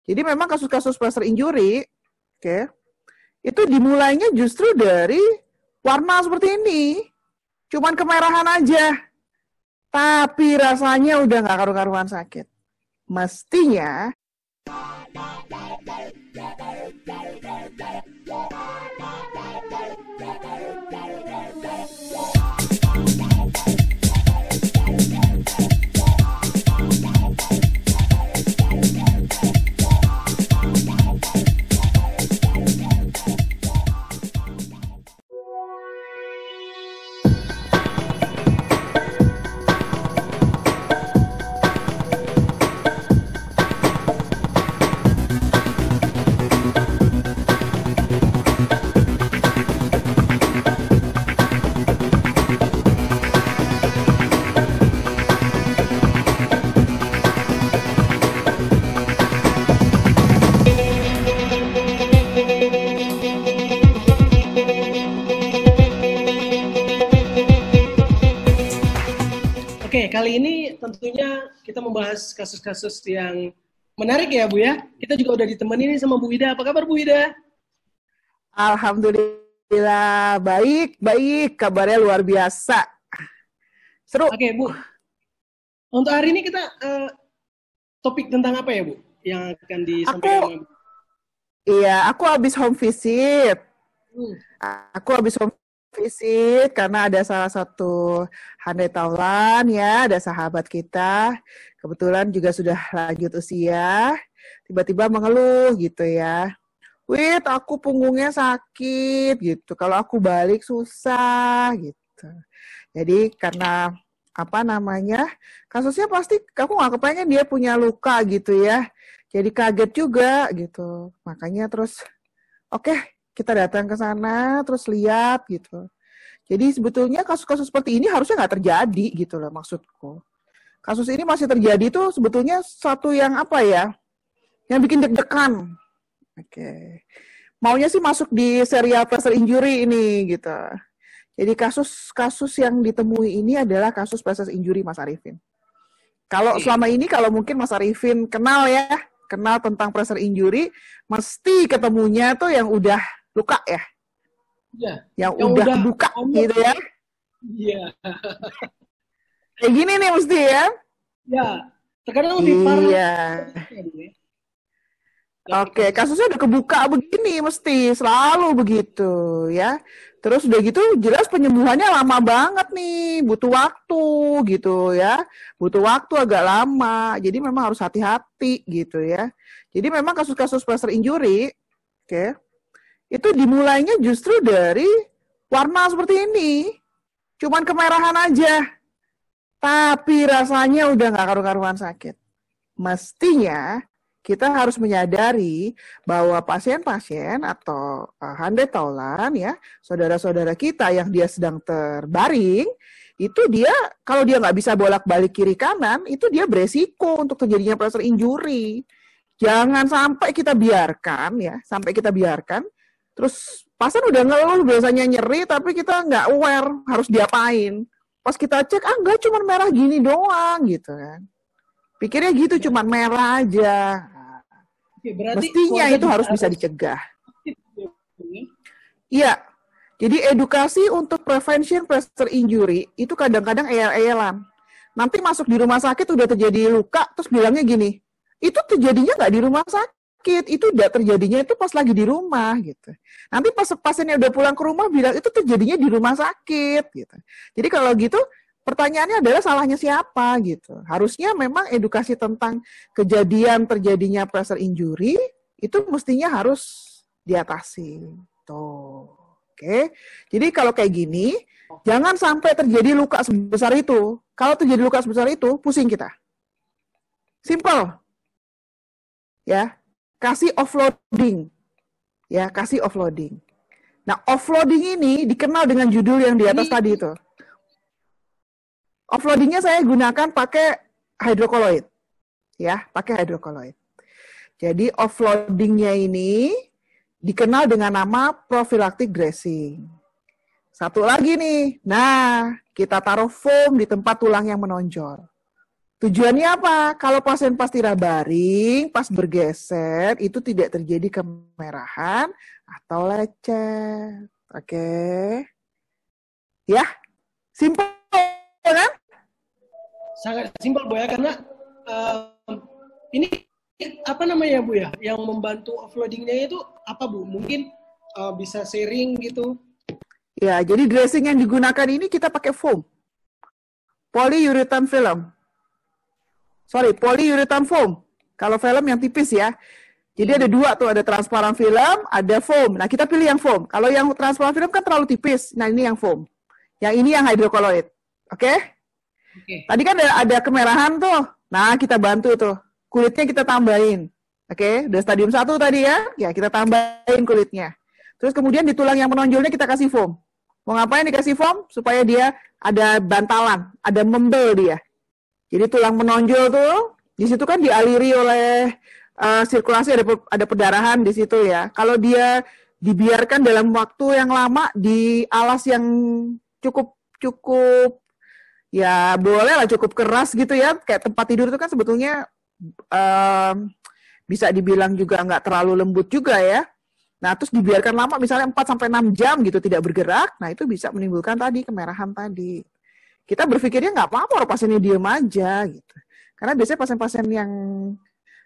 Jadi memang kasus-kasus pressure injury, itu dimulainya justru dari warna seperti ini. Cuman kemerahan aja. Tapi rasanya udah nggak karu-karuan sakit. Mestinya Oke, kali ini tentunya kita membahas kasus-kasus yang menarik ya, Bu ya. Kita juga udah ditemani nih sama Bu Ida. Apa kabar, Bu Ida? alhamdulillah baik. Kabarnya luar biasa. Seru. Oke, Bu. Untuk hari ini kita topik tentang apa ya, Bu? Yang akan disampaikan sama Bu? Iya, aku habis home visit. Karena ada salah satu handai taulan ya, ada sahabat kita, kebetulan juga sudah lanjut usia, tiba-tiba mengeluh gitu ya. Wit, aku punggungnya sakit gitu, kalau aku balik susah gitu. Jadi karena kasusnya pasti aku nggak kepengen dia punya luka gitu ya. Jadi kaget juga gitu. Makanya terus oke, kita datang ke sana, terus lihat gitu. Jadi sebetulnya kasus-kasus seperti ini harusnya nggak terjadi gitu loh maksudku. Kasus ini masih terjadi tuh sebetulnya satu yang yang bikin deg-degan. Oke. Maunya sih masuk di serial pressure injury ini gitu. Jadi kasus-kasus yang ditemui ini adalah kasus pressure injury Mas Arifin. Kalau selama ini kalau mungkin Mas Arifin kenal tentang pressure injury, mesti ketemunya tuh yang udah luka ya. Ya, yang udah buka gitu ya. Iya. Kayak gini nih mesti ya. Ya, terkadang lebih parah. Iya. Oke, kasusnya udah kebuka begini mesti selalu begitu ya. Terus udah gitu jelas penyembuhannya lama banget nih, butuh waktu gitu ya. Butuh waktu agak lama. Jadi memang harus hati-hati gitu ya. Jadi memang kasus-kasus pressure injury, itu dimulainya justru dari warna seperti ini. Cuman kemerahan aja. Tapi rasanya udah nggak karu-karuan sakit. Mestinya kita harus menyadari bahwa pasien-pasien atau handai taulan ya, saudara-saudara kita yang dia sedang terbaring, itu dia kalau dia nggak bisa bolak-balik kiri kanan, itu dia beresiko untuk terjadinya pressure injury. Jangan sampai kita biarkan terus pasien udah ngeluh biasanya nyeri, tapi kita nggak aware harus diapain. Pas kita cek, enggak cuma merah gini doang gitu kan. Pikirnya gitu, cuma merah aja. Mestinya itu harus bisa dicegah. Iya, jadi edukasi untuk prevention pressure injury itu kadang-kadang eyal-eyalan. Nanti masuk di rumah sakit udah terjadi luka, terus bilangnya gini, itu terjadinya nggak di rumah sakit, itu udah terjadinya itu pas lagi di rumah gitu. Nanti pas pasiennya udah pulang ke rumah bilang itu terjadinya di rumah sakit gitu. Jadi kalau gitu pertanyaannya adalah salahnya siapa gitu. Harusnya memang edukasi tentang kejadian terjadinya pressure injury itu mestinya harus diatasi. Tuh. Oke. Jadi kalau kayak gini, jangan sampai terjadi luka sebesar itu. Kalau terjadi luka sebesar itu, pusing kita. Simple. Ya, kasih offloading. Ya, kasih offloading. Nah, offloading ini dikenal dengan judul yang di atas tadi itu. Offloadingnya saya gunakan pakai hidrokoloid. Ya, pakai hidrokoloid. Jadi offloadingnya ini dikenal dengan nama prophylactic dressing. Satu lagi nih, nah kita taruh foam di tempat tulang yang menonjol. Tujuannya apa? Kalau pasien pas tirak baring, pas bergeser, itu tidak terjadi kemerahan atau lecet. Oke. Ya, simpel kan? Sangat simpel Bu ya, karena ini apa namanya Bu ya, yang membantu offloadingnya itu apa Bu? Mungkin bisa sharing gitu. Ya, jadi dressing yang digunakan ini kita pakai foam. Polyurethane film. Polyurethane foam. Kalau film yang tipis ya. Jadi ada dua tuh, ada transparan film, ada foam. Nah, kita pilih yang foam. Kalau yang transparan film kan terlalu tipis. Nah, ini yang foam. Yang ini yang hydrocolloid. Oke? Tadi kan ada kemerahan tuh. Nah, kita bantu tuh. Kulitnya kita tambahin. Oke? Udah stadium 1 tadi ya. Ya, kita tambahin kulitnya. Terus kemudian di tulang yang menonjolnya kita kasih foam. Mau ngapain dikasih foam? Supaya dia ada bantalan, ada membel dia. Jadi tulang menonjol tuh, di situ kan dialiri oleh sirkulasi, ada perdarahan di situ ya. Kalau dia dibiarkan dalam waktu yang lama di alas yang cukup ya boleh lah cukup keras gitu ya, kayak tempat tidur itu kan sebetulnya bisa dibilang juga nggak terlalu lembut juga ya. Nah, terus dibiarkan lama misalnya 4-6 jam gitu tidak bergerak, nah itu bisa menimbulkan tadi kemerahan tadi. Kita berpikirnya nggak apa-apa orang pasiennya diem aja gitu. Karena biasanya pasien-pasien yang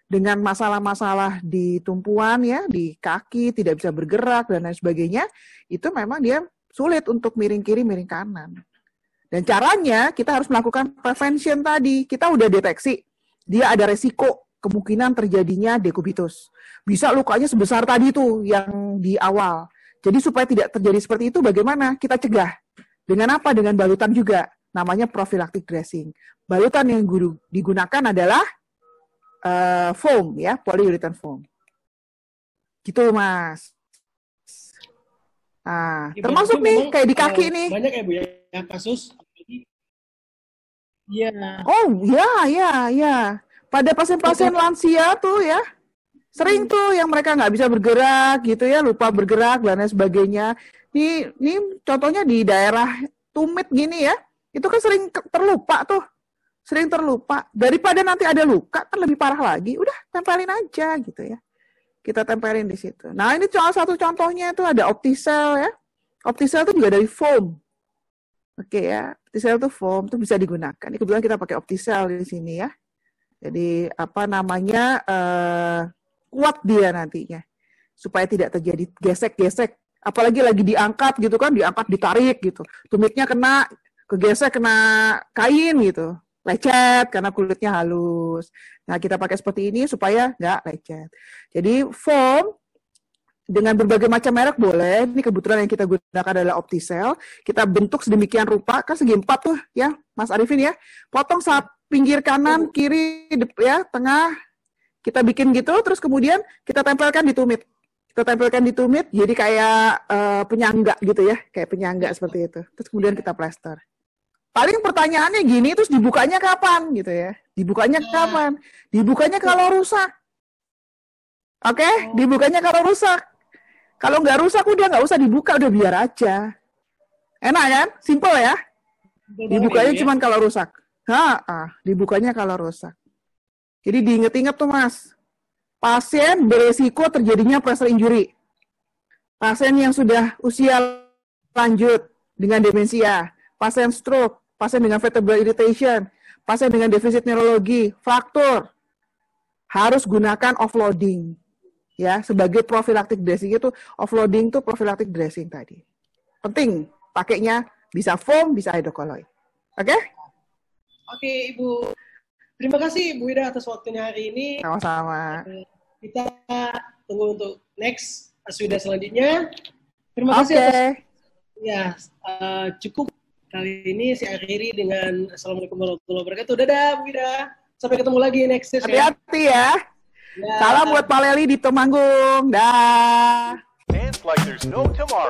dengan masalah-masalah di tumpuan ya, di kaki, tidak bisa bergerak dan lain sebagainya, itu memang dia sulit untuk miring kiri, miring kanan. Dan caranya kita harus melakukan prevention tadi. Kita udah deteksi dia ada resiko kemungkinan terjadinya dekubitus. Bisa lukanya sebesar tadi tuh yang di awal. Jadi supaya tidak terjadi seperti itu bagaimana? Kita cegah. Dengan apa? Dengan balutan juga. Namanya prophylactic dressing. Balutan yang digunakan adalah foam ya, polyurethane foam. Gitu Mas. Nah, ya, termasuk nih kayak di kaki nih. Banyak ya Bu ya kasus. Iya. Oh ya. Pada pasien-pasien lansia tuh ya, sering tuh yang mereka nggak bisa bergerak gitu ya, lupa bergerak dan lain sebagainya. Ini contohnya di daerah tumit gini ya, itu kan sering terlupa tuh. Sering terlupa. Daripada nanti ada luka, kan lebih parah lagi. Udah, tempelin aja gitu ya. Kita tempelin di situ. Nah, ini salah satu contohnya itu ada Opticell ya. Opticell itu juga dari foam. Oke ya, Opticell itu foam, itu bisa digunakan. Ini kebetulan kita pakai Opticell di sini ya. Jadi, apa namanya, kuat dia nantinya. Supaya tidak terjadi gesek-gesek. Apalagi lagi diangkat gitu kan, diangkat, ditarik gitu. Tumitnya kena, kegesek, kena kain gitu. Lecet karena kulitnya halus. Nah, kita pakai seperti ini supaya nggak lecet. Jadi, foam dengan berbagai macam merek boleh. Ini kebetulan yang kita gunakan adalah Opticell. Kita bentuk sedemikian rupa, kan segi 4 tuh ya, Mas Arifin ya. Potong saat pinggir kanan, kiri, ya, tengah. Kita bikin gitu, terus kemudian kita tempelkan di tumit. Kita tempelkan di tumit, jadi kayak penyangga gitu ya, kayak penyangga seperti itu. Terus kemudian kita plester. Paling pertanyaannya gini, terus dibukanya kapan gitu ya? Dibukanya kapan? Dibukanya kalau rusak. Oke? Dibukanya kalau rusak. Kalau nggak rusak udah nggak usah dibuka, udah biar aja. Enak kan? Simple ya? Dibukanya cuma kalau rusak. Dibukanya kalau rusak. Jadi diinget-inget tuh Mas. Pasien beresiko terjadinya pressure injury. Pasien yang sudah usia lanjut dengan demensia. Pasien stroke. Pasien dengan vertebral irritation. Pasien dengan defisit neurologi. Fraktur. Harus gunakan offloading. Ya, sebagai prophylactic dressing itu, offloading itu prophylactic dressing tadi. Penting, pakainya bisa foam, bisa hydrocolloid. Oke? Oke, Ibu. Terima kasih Bu Ida atas waktunya hari ini. Sama-sama. Kita tunggu untuk next Aswida selanjutnya. Terima kasih atas. Ya, cukup kali ini saya akhiri dengan Assalamualaikum warahmatullahi wabarakatuh. Dadah Bu Ida. Sampai ketemu lagi next session. Hati-hati ya. Ya. Salam buat Pak Leli di Temanggung. Dah. Dance like there's no tomorrow.